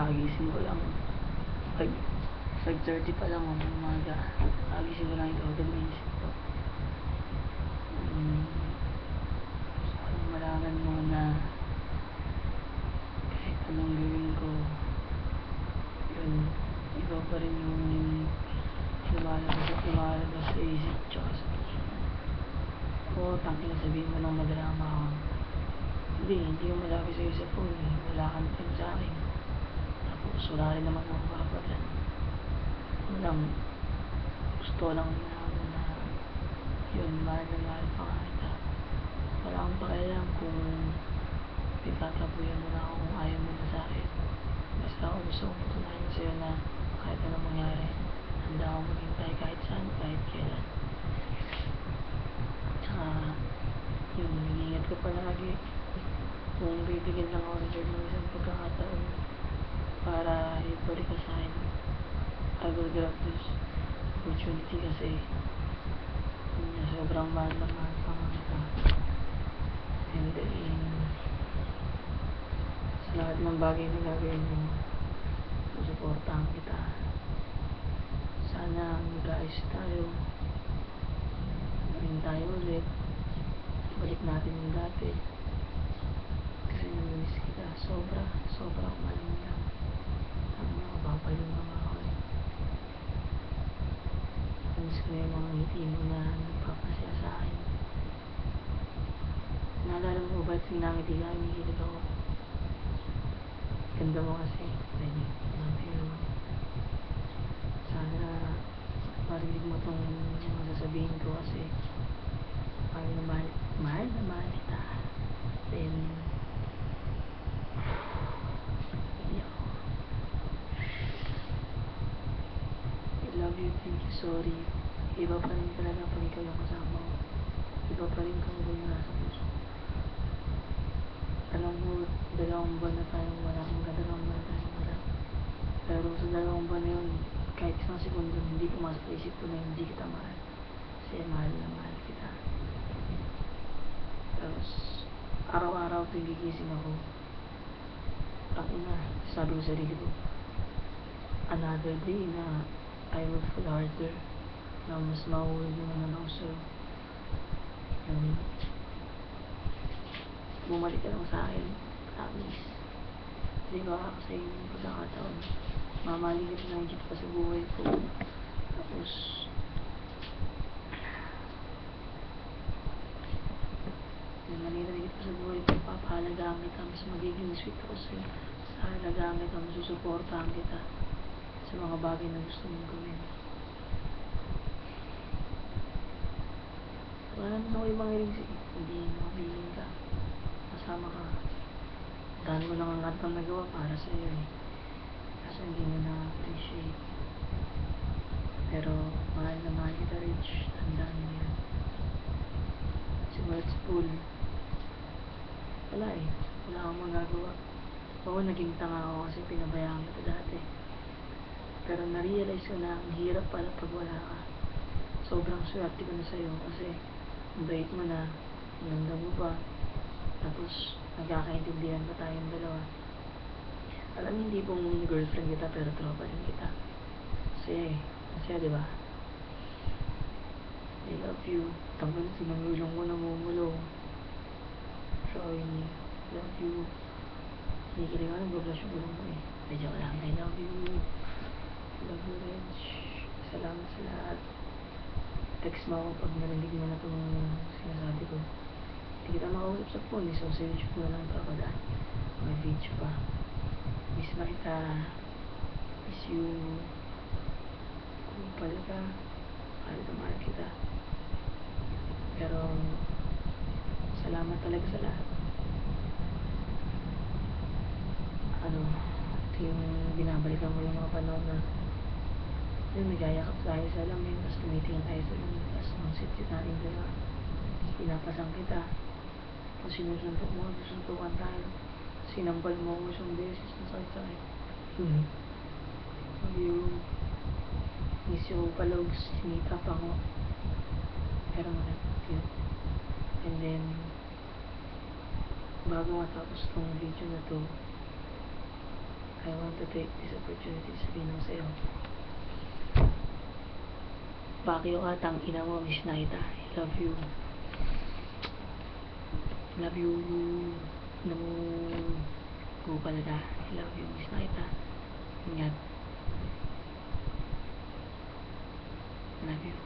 Kagising ko lang. 5:30 pa lang ng umaga. Kagising ko lang ito. Agad naisip ko. Malaman mo na kahit anong gawin ko, yun, ikaw pa rin yung lumalabas sa isip tsaka sa puso. Oo, tangking sabihin mo ng madrama ako. Hindi yung malabi sa'yo sa phone. Wala kang time sa akin. Tapos wala rin naman akong papagan. Walang gusto lang na yun, mahal na mahal pa nga kita. Wala akong pakialam kung ipatabuyan mo na ako kung ayaw mo na sa akin. Basta ako gusto kong patunayan sa'yo na kahit anong mangyari, handa akong maghintay kahit saan, kahit kailan. Tsaka yun, nag-iingat ka palagi. Kung bibigyan lang ako ng isang pagkakataon para ibalik ka sa akin, I will grab this opportunity kasi sobrang mahal na mahal pa nga kita. And then, sa lahat ng bagay na gagawin mo, susuportahan kita. Sana mag-ayos tayo. Maging tayo ulit. Balik natin yung dati. Kasi namiss kita. Sobrang malamdaman. Ang nakapapalong mga ako eh. Namiss ko na yung mga ngiti mo na nagpapasaya sa akin. Naalala mo ba yung nangiti ka, umikilig ako? Ganda mo kasi. Sana marinig mo itong sasabihin ko kasi mahal na mahal kita. Then, I love you, thank you, sorry. Iba pa rin talaga pag ikaw yung kasama ko. Iba pa rin kang yung nasa puso. Alam mo, 2 buwan na tayong wala. Pero sa 2 buwan na yun, kahit isang segundo, hindi pumasok sa isip ko na hindi kita mahal. Kasi mahal na mahal kita. Tapos, araw-araw tuwing gigising ako, sabi ko sa sarili ko, another day na I will feel harder, na mas mahuhuli naman ako sa'yo. Bumalik ka lang sa akin, promise. Di ba kasi yung pagkakataon, mamaligid na higit pa sa buhay ko. Tapos, manilagit pa sa buhay ko, papahalagaan kita, mas magiging sweet ako sa'yo. Halagaan kita, masusuportahan kita sa mga bagay na gusto mong gawin. Wala naman ako ibang hiling hindi mabiling ka. Kasama ka. Dahil mo lang ang lahat ng nagawa para sa'yo eh. Kasi hindi mo na-appreciate. Pero mahal na mahal kita, Rich. Tandaan mo yan. Siguro it's full. Wala eh. Wala akong magagawa. Oo, naging tanga ako kasi pinabayaan kita dati. Pero na-realize ko na ang hirap pala pag wala ka. Sobrang swerte ko na sa'yo kasi ang bait mo na, hanggang mo pa. Tapos, nagkakaintindihan pa tayong dalawa. Alam, hindi pong girlfriend kita pero tropa din kita. Kasi diba? I love you. Tanggal, sinangulong ko na mumulo. Showing me. Love you. Kinikilig ako, nag-blush yung ulo mo eh. Medyo ko lang, I love you. Love you, Rich. Salamat sa lahat. Text mo ako pag narinig mo na itong sinasabi ko. Hindi kita makausap sa phone eh, so sa YouTube mo lang papadaan. May video pa. Miss na kita. Miss you. Kung pala ka, mahal kita. Pero, salamat talaga sa lahat. Ito yung binabalikan ko yung mga panahon na yung nagayakap tayo sa alamin, tapos tumitingin tayo sa alamin, tapos nung sit-sit natin dalawa, tapos pinapasang kita, tapos sinusuntok mo, susuntukan tayo, sinampal mo ako isang beses, nasakit-sakit. Miss you palogs, sinita pa ko, pero cute. And then, bago matapos tong video na to, I want to take this opportunity to sabihin ko sa'yo. Bakyo ka, tang ina mo, miss na kita. I love you. Love you. No. Kupal ka. I love you, miss na kita. Ingat. Love you.